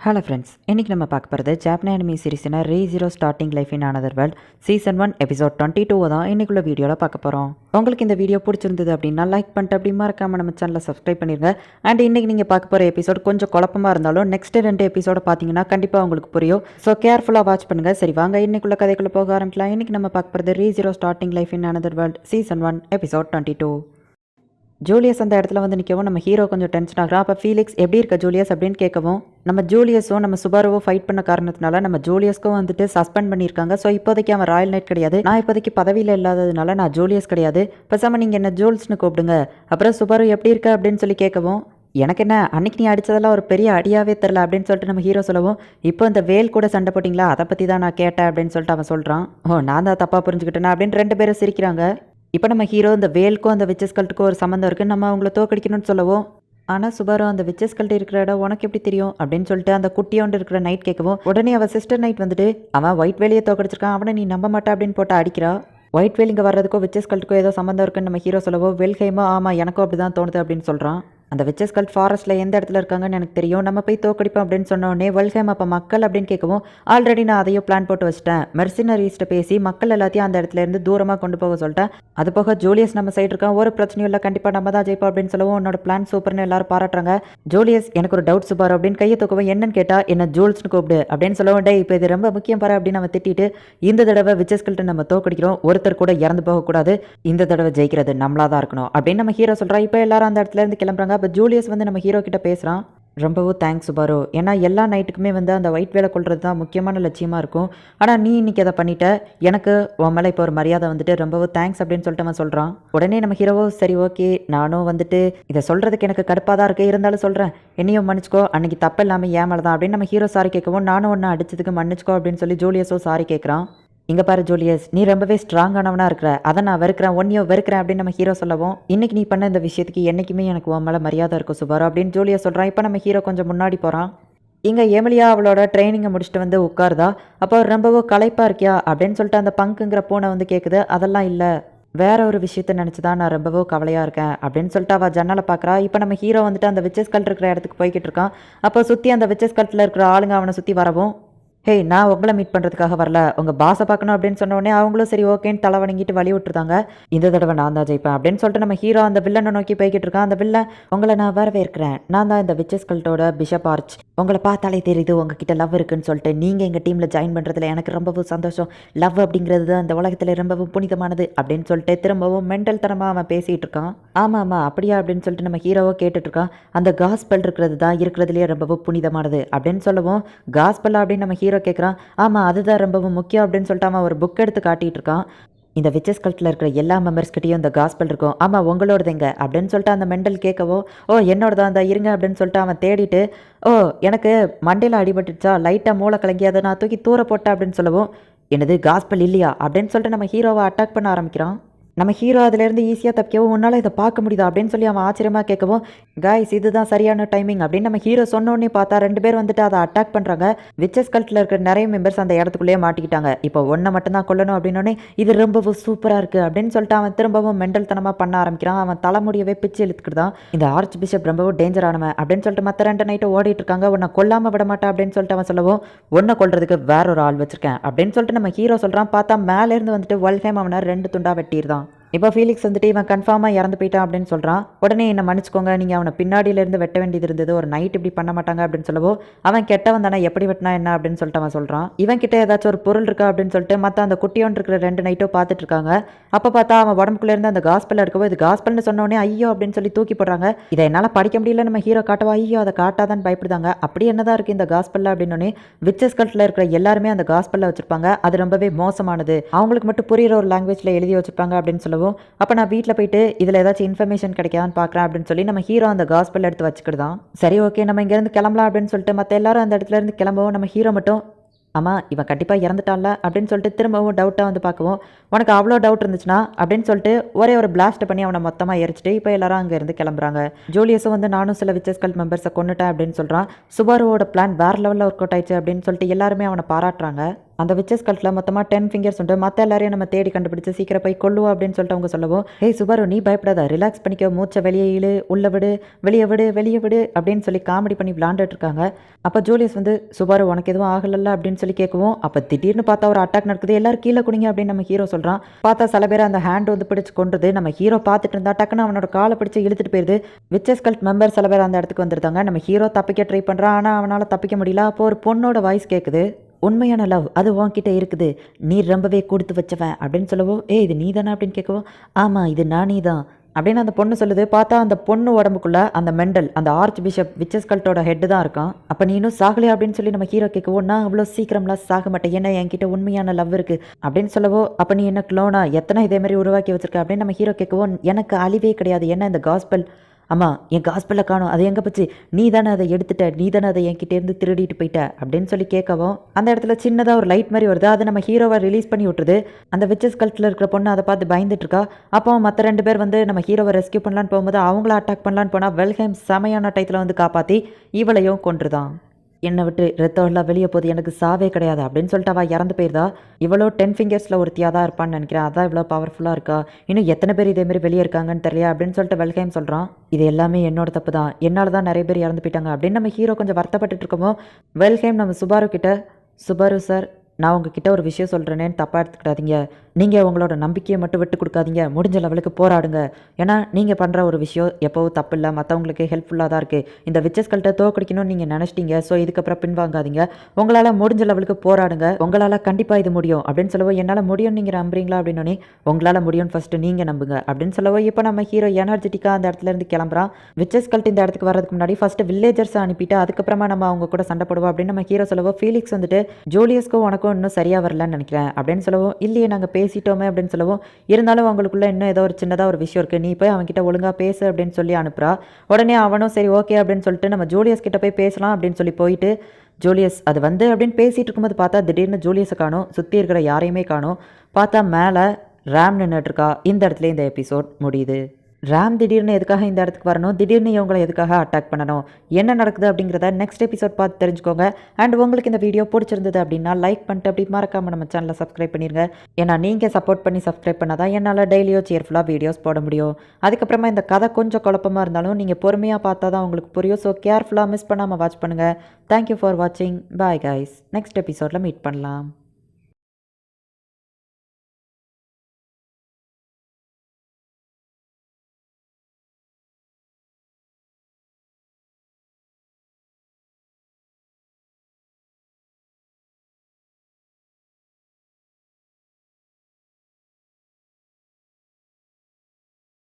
Hello friends, இன்றைக்கி நம்ம பார்க்க போகிறது ஜாப்பனீஸ் அனிமி சீரிஸின ரீ0 starting life in another world season 1 episode 22 தான் இன்றைக்குள்ள வீடியோவில் பார்க்க போகிறோம். உங்களுக்கு இந்த வீடியோ பிடிச்சிருந்தது அப்படின்னா லைக் பண்ணிட்டு அப்படி மறக்காம நம்ம சேனலை சப்ஸ்கிரைப் பண்ணிடுங்க. அண்ட் இன்றைக்கி நீங்கள் பார்க்க போகிற எபிசோட் கொஞ்சம் குழப்பமாக இருந்தாலும் நெக்ஸ்ட் 2 எபிசோட பார்த்தீங்கன்னா கண்டிப்பாக உங்களுக்கு புரியும். ஸோ கேர்ஃபுல்லாக வாட்ச் பண்ணுங்கள். சரி வாங்க இன்றைக்குள்ள கதைக்குள்ளே போக ஆரம்பிக்கலாம். இன்றைக்கி நம்ம பார்க்க போகிறது ரீ0 starting life in another world season 1 episode 22. Julius அந்த இடத்துல வந்து நிற்கவும் நம்ம ஹீரோ கொஞ்சம் டென்ஷன் ஆகிறான். அப்போ ஃபீலிக்ஸ் எப்படி இருக்க ஜூலியஸ் அப்படின்னு கேட்கவும் நம்ம ஜூலியஸும் நம்ம சுபாருவோ ஃபைட் பண்ண காரணத்தினால நம்ம ஜூலியஸ்க்கும் வந்துட்டு சஸ்பெண்ட் பண்ணியிருக்காங்க. ஸோ இப்போதைக்கு அவன் ராயல் நைட் கிடையாது. நான் இப்போதைக்கு பதவியில் இல்லாததுனால நான் ஜூலியஸ் கிடையாது. பேசாமல் நீங்கள் என்ன ஜூல்ஸ்னு கூப்பிடுங்க. அப்புறம் சுபாரு எப்படி இருக்க அப்படின்னு சொல்லி கேட்கவும் எனக்கு என்ன அன்னைக்கு நீ அடித்ததெல்லாம் ஒரு பெரிய அடியாவே தெரில அப்படின்னு சொல்லிட்டு நம்ம ஹீரோ சொல்லவும் இப்போ இந்த வேல் கூட சண்டை போட்டிங்களா அதை பற்றி தான் நான் கேட்டேன் அப்படின்னு சொல்லிட்டு அவன் சொல்கிறான். ஓ நான் தான் தப்பாக புரிஞ்சுக்கிட்டேனா அப்படின்னு 2 பேரும் சிரிக்கிறாங்க. இப்போ நம்ம ஹீரோ இந்த வேலுக்கும் அந்த விச்சஸ் கல்ட்டுக்கும் ஒரு சம்மந்தம் இருக்குது, நம்ம அவங்கள தோக்கடிக்கணும்னு சொல்லவும் ஆனால் சுபாரு அந்த விச்சஸ் கல்ட்டு இருக்கிற இடம் உனக்கு எப்படி தெரியும் அப்படின்னு சொல்லிட்டு அந்த குட்டியோண்டு இருக்கிற நைட் கேட்கவும் உடனே அவள் சிஸ்டர் நைட் வந்துட்டு அவன் ஒயிட் வேலையை தோக்கடிச்சிருக்கான், அவனை நீ நம்ப மாட்டா அப்படின்னு போட்டு அடிக்கிறா. ஒயிட் வேல் இங்கே வர்றதுக்கோ விச்சஸ் கல்ட்டுக்கோ ஏதோ சம்மந்தம் இருக்குன்னு நம்ம ஹீரோ சொல்லவோ வெல்ஹைமோ ஆமாம் எனக்கும் அப்படி தான் தோணுது அப்படின்னு சொல்கிறான். அந்த விச்சஸ் கல்ட் ஃபாரஸ்ட்டில் எந்த இடத்துல இருக்காங்கன்னு எனக்கு தெரியும், நம்ம போய் தோக்கடிப்போம் அப்படின்னு சொன்னோடனே வெல்ஹைம் அப்போ மக்கள் அப்படின்னு கேட்கவும் ஆல்ரெடி நான் அதையும் பிளான் போட்டு வச்சிட்டேன். மெர்சினரிஸ்ட்டை பேசி மக்கள் எல்லாத்தையும் அந்த இடத்துல இருந்து தூரமாக கொண்டு போக சொல்லிட்டேன். அது போக ஜூலியஸ் நம்ம சைடு இருக்கான், ஒரு பிரச்சனையும் இல்லை, கண்டிப்பாக நம்ம தான் ஜெயிப்போம் அப்படின்னு சொல்லவும் உன்னோட பிளான் சூப்பர்னு எல்லாரும் பாராட்டுறாங்க. ஜூலியஸ் எனக்கு ஒரு டவுட் சுபார் அப்படின்னு கையை தூக்கவும் என்னன்னு கேட்டால் என்ன ஜூல்ஸ்னு கூப்பிடு அப்படின்னு சொல்லவும் டே இப்போ இது ரொம்ப முக்கியம் பாரு அப்படின்னு நம்ம திட்டிட்டு இந்த தடவை விச்சஸ் கல்ட்டு நம்ம தோக்கடிக்கிறோம், ஒருத்தர் கூட இறந்து போகக்கூடாது, இந்த தடவை ஜெயிக்கிறது நம்மளா தான் இருக்கணும் அப்படின்னு நம்ம ஹீரோ சொல்கிறா. இப்போ எல்லாரும் அந்த இடத்துல இருந்து கிளம்புறாங்க. அப்போ ஜூலியஸ் வந்து நம்ம ஹீரோ கிட்ட பேசுகிறான். ரொம்பவும் தேங்க்ஸ் சுபாரோ, ஏன்னா எல்லா நைட்டுக்குமே வந்து அந்த ஒயிட் வேலை கொள்வது தான் முக்கியமான லட்சியமாக இருக்கும். ஆனால் நீ இன்னைக்கு அதை பண்ணிட்ட, எனக்கு உன் மேலே இப்போ ஒரு மரியாதை வந்துட்டு ரொம்பவும் தேங்க்ஸ் அப்படின்னு சொல்லிட்டு அவன் சொல்கிறான். உடனே நம்ம ஹீரோவோ சரி ஓகே நானும் வந்துட்டு இதை சொல்கிறதுக்கு எனக்கு கடுப்பாக தான் இருக்குது, இருந்தாலும் சொல்கிறேன் என்னையும் மன்னிச்சிக்கோ, அன்றைக்கி தப்பு இல்லாமல் ஏன் மேலே தான் அப்படின்னு நம்ம ஹீரோ சாரி கேட்கவும் நானும் ஒன்று அடிச்சதுக்கு மன்னிச்சிக்கோ அப்படின்னு சொல்லி ஜூலியஸோ சாரி கேட்குறான். இங்கே பாரு ஜூலியஸ், நீ ரொம்பவே ஸ்ட்ராங்கானவனாக இருக்கிற, அதை நான் வெறுக்கிறேன், ஒன்னையோ வெறுக்கிறேன் அப்படின்னு நம்ம ஹீரோ சொல்லவும் இன்னைக்கு நீ பண்ண இந்த விஷயத்துக்கு என்றைக்குமே எனக்கு உன் மேலே மரியாதை இருக்கும் சுபாரு அப்படின்னு ஜூலியஸ் சொல்கிறான். இப்போ நம்ம ஹீரோ கொஞ்சம் முன்னாடி போகிறான். இங்கே எமிலியா அவளோட ட்ரைனிங்கை முடிச்சுட்டு வந்து உட்காருதா. அப்போ ரொம்பவும் களைப்பாக இருக்கியா அப்படின்னு சொல்லிட்டு அந்த பங்குங்கிற பூனை வந்து கேட்குது. அதெல்லாம் இல்லை, வேற ஒரு விஷயத்த நினச்சி தான் நான் ரொம்பவும் கவலையாக இருக்கேன் அப்படின்னு சொல்லிட்டு அவள் ஜன்னலை பார்க்குறா. இப்போ நம்ம ஹீரோ வந்துட்டு அந்த விச்சஸ் கல்ட் இருக்கிற இடத்துக்கு போய்கிட்டு இருக்கான். அப்போ சுற்றி அந்த விச்சஸ் கல்ட்டில் இருக்கிற ஆளுங்க அவனை சுற்றி வரவும் ஹே நான் உங்களை மீட் பண்ணுறதுக்காக வரல, உங்கள் பாஸை பார்க்கணும் அப்படின்னு சொன்ன உடனே அவங்களும் சரி ஓகேன்னு தலை வணங்கிட்டு வழி விட்டுருந்தாங்க. இந்த தடவை நான் தான் ஜெயிப்பேன் அப்படின்னு சொல்லிட்டு நம்ம ஹீரோ அந்த வில்லனை நோக்கி போய்கிட்டு இருக்கான். அந்த வில்லன் உங்களை நான் வரவேற்கிறேன், நான் தான் இந்த விச்சஸ் கல்ட்டோட பிஷப் ஆர்ச், உங்களை பார்த்தாலே தெரியுது உங்ககிட்ட லவ் இருக்குன்னு சொல்லிட்டு நீங்கள் எங்கள் டீமில் ஜாயின் பண்ணுறதுல எனக்கு ரொம்பவும் சந்தோஷம், லவ் அப்படிங்கிறது தான் இந்த உலகத்தில் ரொம்பவும் புனிதமானது அப்படின்னு சொல்லிட்டு திரும்பவும் மென்டல் தனமாக அவன் பேசிகிட்டு இருக்கான். ஆமாம் ஆமாம் அப்படியா அப்படின்னு சொல்லிட்டு நம்ம ஹீரோவோ கேட்டுட்ருக்கான். அந்த காஸ்பல் இருக்கிறது தான் இருக்கிறதுலேயே ரொம்பவும் புனிதமானது அப்படின்னு சொல்லவும் காஸ்பல் அப்படின்னு நம்ம ஹீரோ கேட்குறான். ஆமாம் அதுதான் ரொம்பவும் முக்கியம் அப்படின்னு சொல்லிட்டு அவன் ஒரு புக் எடுத்து காட்டிகிட்டு இருக்கான். இந்த விச்சஸ் கல்ட்டில் இருக்கிற எல்லா மெம்பர்ஸ்கிட்டையும் இந்த காஸ்பல் இருக்கும், ஆமாம் உங்களோடதுங்க அப்படின்னு சொல்லிட்டு அந்த மெண்டல் கேட்கவோ ஓ என்னோடதான் அந்த இருங்க அப்படின்னு சொல்லிட்டு அவன் தேடிட்டு ஓ எனக்கு மண்டையில் அடிபட்டுச்சா, லைட்டாக மூளை கலங்கி அதை நான் தூக்கி தூர போட்டேன் அப்படின்னு சொல்லவும் என்னது காஸ்பல் இல்லையா அப்படின்னு சொல்லிட்டு நம்ம ஹீரோவை அட்டாக் பண்ண ஆரம்பிக்கிறான். நம்ம ஹீரோ அதிலேருந்து ஈஸியாக தப்பிக்கவும் உன்னால் இதை பார்க்க முடியுதா அப்படின்னு சொல்லி அவன் ஆச்சரியமாக கேட்கவும் காய்ஸ் இதுதான் சரியான டைமிங் அப்படின்னு நம்ம ஹீரோ சொன்னோடனே பார்த்தா 2 பேர் வந்துட்டு அதை அட்டாக் பண்ணுறாங்க. விச்சஸ் கல்ட்டில் இருக்கிற நிறைய மெம்பர்ஸ் அந்த இடத்துக்குள்ளேயே மாட்டிக்கிட்டாங்க. இப்போ ஒன்றை மட்டும்தான் கொல்லணும் அப்படின்னோடனே இது ரொம்பவும் சூப்பராக இருக்குது அப்படின்னு சொல்லிட்டு அவன் திரும்பவும் மெண்டல் தனமாக பண்ண ஆரம்பிக்கிறான். அவன் தலைமுடியவே பிச்சு இழுத்துக்கிட்டு தான் இந்த ஆர்ச் பிஷப் ரொம்பவும் டேஞ்சரானவன் அப்படின்னு சொல்லிட்டு மற்ற 2 நைட்டு ஓடிட்டு இருக்காங்க. உன்னை கொல்லாமல் விட மாட்டேன் அப்படின்னு சொல்லிட்டு அவன் சொல்லவும் ஒன்றை கொல்றதுக்கு வேற ஒரு ஆள் வச்சிருக்கேன் அப்படின்னு சொல்லிட்டு நம்ம ஹீரோ சொல்கிறான். பார்த்தா மேலேருந்து வந்துட்டு வெல்ஹைம் அவனை 2 துண்டா வெட்டிடுதான். இப்போ ஃபீலிக்ஸ் வந்துட்டு இவன் கன்ஃபார்மாக இறந்து போயிட்டான் அப்படின்னு சொல்கிறான். உடனே என்னை மன்னிச்சுக்கோங்க, நீங்கள் அவனை பின்னாடியிலேருந்து வெட்ட வேண்டியது இருந்தது, ஒரு நைட் இப்படி பண்ண மாட்டாங்க அப்படின்னு சொல்லவோ அவன் கெட்டவன் தானே எப்படி வெட்டினா என்ன அப்படின்னு சொல்லிட்டு அவன் சொல்கிறான். இவன் கிட்ட ஏதாச்சும் ஒரு பொருள் இருக்கா அப்படின்னு சொல்லிட்டு மற்ற அந்த குட்டியோன் இருக்கிற 2 நைட்டும் பார்த்துட்டு இருக்காங்க. அப்போ பார்த்தா அவன் உடம்புக்குள்ளேருந்து அந்த காஸ்பல் இருக்கவோ இது காஸ்பல்னு சொன்னோடனே ஐயோ அப்படின்னு சொல்லி தூக்கி போடுறாங்க. இதை என்னால் படிக்க முடியல நம்ம ஹீரோ காட்டவா ஐயோ அதை காட்டாதான்னு பயப்படுதாங்க. அப்படி என்னதான் இருக்குது இந்த காஸ்பல்ல அப்படின்னோடனே விச்சஸ் கல்ட்டில் இருக்கிற எல்லாருமே அந்த காஸ்பல்ல வச்சிருப்பாங்க, அது ரொம்பவே மோசமானது, அவங்களுக்கு மட்டும் புரியுற ஒரு லாங்குவேஜில் எழுதி வச்சிருப்பாங்க அப்படின்னு சொல்லவும் அப்போ நான் வீட்டில் போயிட்டு இதில் ஏதாச்சும் இன்ஃபர்மேஷன் கிடைக்காதான்னு பார்க்குறேன் அப்படின்னு சொல்லி நம்ம ஹீரோ அந்த காஸ்பல் எடுத்து வச்சுக்கிட்டு சரி ஓகே நம்ம இங்கேருந்து கிளம்பலாம் அப்படின்னு சொல்லிட்டு மற்ற எல்லாரும் அந்த இடத்துல இருந்து கிளம்பவும் நம்ம ஹீரோ மட்டும் ஆமாம் இவன் கண்டிப்பாக இறந்துட்டான்ல அப்படின்னு சொல்லிட்டு திரும்பவும் டவுட்டாக வந்து பார்க்கவும் உனக்கு அவ்வளோ டவுட் இருந்துச்சுன்னா அப்படின்னு சொல்லிட்டு ஒரே ஒரு பிளாஸ்ட் பண்ணி அவனை மொத்தமாக எரிச்சிட்டு இப்போ எல்லாரும் அங்கேருந்து கிளம்புறாங்க. ஜூலியஸும் வந்து நானும் சில விச்சஸ் கல்ட் மெம்பர்ஸை கொண்டுட்டேன் அப்படின்னு சொல்கிறான். சுபாருவோட பிளான் வேறு லெவலில் ஒர்க் அவுட் ஆயிடுச்சு அப்படின்னு சொல்லிட்டு எல்லாருமே அவனை பாராட்டுறாங்க. அந்த விச்சஸ் கல்ட்டில் மொத்தமாக 10 ஃபிங்கர்ஸ் உண்டு, மற்ற எல்லாரையும் நம்ம தேடி கண்டுபிடிச்சு சீக்கிரம் போய் கொள்ளுவோம் அப்படின்னு சொல்லிட்டு அவங்க சொல்லவும், ஏய் சுபாரு நீ பயப்படாத, ரிலாக்ஸ் பண்ணிக்க, மூச்சை வெளியே இழு, உள்ள விடு, வெளியே விடு, வெளியே விடு அப்படின்னு சொல்லி காமெடி பண்ணி விளாண்டுட்டு இருக்காங்க. அப்போ ஜூலியஸ் வந்து சுபாரு உனக்கு எதுவும் ஆகலல்ல அப்படின்னு சொல்லி கேட்கவும், அப்போ திடீர்னு பார்த்தா ஒரு அட்டாக் நடக்குது, எல்லாரும் கீழே குடிங்க அப்படின்னு நம்ம ஹீரோ சொல்கிறான். பார்த்தா சில பேர் அந்த ஹேண்ட் வந்து பிடிச்சு கொண்டுது. நம்ம ஹீரோ பார்த்துட்டு இருந்தா டக்குன்னு அவனோட காலை பிடிச்சி இழுத்துட்டு போயிருது. விச்சஸ் கல்ட் மெம்பர் சில பேர் அந்த இடத்துக்கு வந்துருந்தாங்க. நம்ம ஹீரோ தப்பிக்க ட்ரை பண்ணுறான், ஆனால் அவனால் தப்பிக்க முடியல. அப்போ ஒரு பொண்ணோட வாய்ஸ் கேட்குது, உண்மையான லவ் அது உன்கிட்ட இருக்குது, நீ ரொம்பவே கொடுத்து வச்சவன் அப்படின்னு சொல்லவும், இது நீ தானே அப்படின்னு கேட்கவும், ஆமாம் இது நானே தான் அப்படின்னு அந்த பொண்ணு சொல்லுது. பார்த்தா அந்த பொண்ணு உடம்புக்குள்ள அந்த மெண்டல், அந்த ஆர்ச் பிஷப் விச்சஸ் கல்ட்டோட ஹெட்டு தான் இருக்கான். அப்போ நீ இன்னும் சாகலையா அப்படின்னு சொல்லி நம்ம ஹீரோ கேட்கவும், நான் அவ்வளோ சீக்கிரம்லாம் சாக மாட்டேன், ஏன்னா என்கிட்ட உண்மையான லவ் இருக்குது அப்படின்னு சொல்லவோ, அப்போ நீ என்ன க்ளோனா எத்தனை இதே மாதிரி உருவாக்கி வச்சிருக்க அப்படின்னு நம்ம ஹீரோ கேட்கவும், எனக்கு அழிவே கிடையாது, ஏன்னா இந்த காஸ்பல் ஆமாம் என் காஸ்பெல்லில் காணும், அது எங்கே போச்சு, நீ தானே அதை எடுத்துட்ட, நீ தானே அதை என்கிட்டேருந்து திருடிட்டு போயிட்ட அப்படின்னு சொல்லி கேட்கவும், அந்த இடத்துல சின்னதாக ஒரு லைட் மாதிரி வருது, அதை நம்ம ஹீரோவை ரிலீஸ் பண்ணி விட்டுருது. அந்த விச்சஸ் கல்ட்டில் இருக்கிற பொண்ணு அதை பார்த்து பயந்துட்டு இருக்கா. அப்போ மற்ற 2 பேர் வந்து நம்ம ஹீரோவை ரெஸ்கியூ பண்ணலான்னு போகும்போது அவங்கள அட்டாக் பண்ணலான்னு போனால் வெல்ஹேம் செமையான டயத்தில் வந்து காப்பாற்றி இவளையும் கொன்றுதான். என்னை விட்டு ரத்தம் எல்லாம் வெளியே போகுது, எனக்கு சாவே கிடையாது அப்படின்னு சொல்லிட்டு அவள் இறந்து போயிருந்தா. இவ்வளோ 10 ஃபிங்கர்ஸில் ஒருத்தியாக தான் இருப்பான்னு நினைக்கிறேன், அதான் இவ்வளோ பவர்ஃபுல்லாக இருக்கா, இன்னும் எத்தனை பேர் இதேமாரி வெளியே இருக்காங்கன்னு தெரியல அப்படின்னு சொல்லிட்டு வெல்ஹேம் சொல்கிறான். இது எல்லாமே என்னோட தப்பு தான், என்னால் தான் நிறைய பேர் இறந்து போயிட்டாங்க அப்படின்னு நம்ம ஹீரோ கொஞ்சம் வருத்தப்பட்டு இருக்கமோ, வெல்ஹேம் நம்ம சுபாரு கிட்ட, சுபாரு சார் நான் உங்ககிட்ட ஒரு விஷயம் சொல்கிறேனேன்னு தப்பாக எடுத்துக்கிட்டாதீங்க, நீங்கள் உங்களோட நம்பிக்கையை மட்டும் விட்டு கொடுக்காதீங்க, முடிஞ்ச லெவலுக்கு போராடுங்க, ஏன்னா நீங்கள் பண்ணுற ஒரு விஷயம் எப்போவும் தப்பு இல்லை, மற்றவங்களுக்கு ஹெல்ப்ஃபுல்லாக தான் இருக்குது, இந்த விச்சஸ் கல்ட்டை தோக்கடிக்கணும்னு நீங்கள் நினச்சிட்டீங்க, ஸோ இதுக்கப்புறம் பின்வாங்காதீங்க, உங்களால் முடிஞ்ச லெவலுக்கு போராடுங்க, உங்களால் கண்டிப்பாக இது முடியும் அப்படின்னு சொல்லவோ, என்னால் முடியும் நீங்கள் நம்புறீங்களா அப்படின்னே, உங்களால் முடியும் ஃபஸ்ட்டு நீங்கள் நம்புங்க அப்படின்னு சொல்லவோ, இப்போ நம்ம ஹீரோ எனர்ஜெட்டிக்காக அந்த இடத்துலேருந்து கிளம்புறான். விச்சஸ் கல்ட் இந்த இடத்துக்கு வரதுக்கு முன்னாடி ஃபஸ்ட்டு வில்லேஜர்ஸை அனுப்பிட்டு அதுக்கப்புறமா நம்ம அவங்க கூட சண்டை போடுவோம் அப்படின்னு நம்ம ஹீரோ சொல்லவோ, ஃபீலிக்ஸ் வந்துட்டு ஜூலியஸ்க்கும் உனக்கும் இன்னும் சரியாக வரலன்னு நினைக்கிறேன் அப்படின்னு சொல்லவும், இல்லையே நாங்கள் பேசிட்டோமே அப்படின்னு சொல்லவும், இருந்தாலும் அவங்களுக்குள்ள இன்னும் ஏதோ ஒரு சின்னதாக ஒரு விஷயம் இருக்குது, நீ போய் அவன்கிட்ட ஒழுங்காக பேசு அப்படின்னு சொல்லி அனுப்புறா. உடனே அவனும் சரி ஓகே அப்படின்னு சொல்லிட்டு நம்ம ஜூலியஸ் கிட்ட போய் பேசலாம் அப்படின்னு சொல்லி போயிட்டு, ஜூலியஸ் அது வந்து அப்படின்னு பேசிகிட்டு இருக்கும்போது பார்த்தா திடீர்னு ஜூலியஸை காணும், சுற்றி இருக்கிற யாரையுமே காணும். பார்த்தா மேலே ரேம் நின்றுட்டுருக்கா. இந்த இடத்துல இந்த எபிசோட் முடியுது. ரேம் திடீர்னு எதுக்காக இந்த இடத்துக்கு வரணும், திடீர்னு இவங்களை எதுக்காக அட்டாக் பண்ணணும், என்ன நடக்குது அப்படிங்கிறத நெக்ஸ்ட் எபிசோட் பார்த்து தெரிஞ்சுக்கோங்க. அண்ட் உங்களுக்கு இந்த வீடியோ பிடிச்சிருந்தது அப்படின்னா லைக் பண்ணிட்டு அப்படி மறக்காமல் நம்ம சேனலை சப்ஸ்கிரைப் பண்ணிடுங்க. ஏன்னா நீங்கள் சப்போர்ட் பண்ணி சப்ஸ்கிரைப் பண்ணால் தான் என்னால் டெய்லியும் சேர்ஃபுல்லாக வீடியோஸ் போட முடியும். அதுக்கப்புறமா இந்த கதை கொஞ்சம் குழப்பமாக இருந்தாலும் நீங்கள் பொறுமையாக பார்த்தா தான் உங்களுக்கு புரியும். ஸோ கேர்ஃபுல்லாக மிஸ் பண்ணாமல் வாட்ச் பண்ணுங்கள். தேங்க்யூ ஃபார் வாட்சிங். Bye guys. நெக்ஸ்ட் எபிசோடில் மீட் பண்ணலாம்.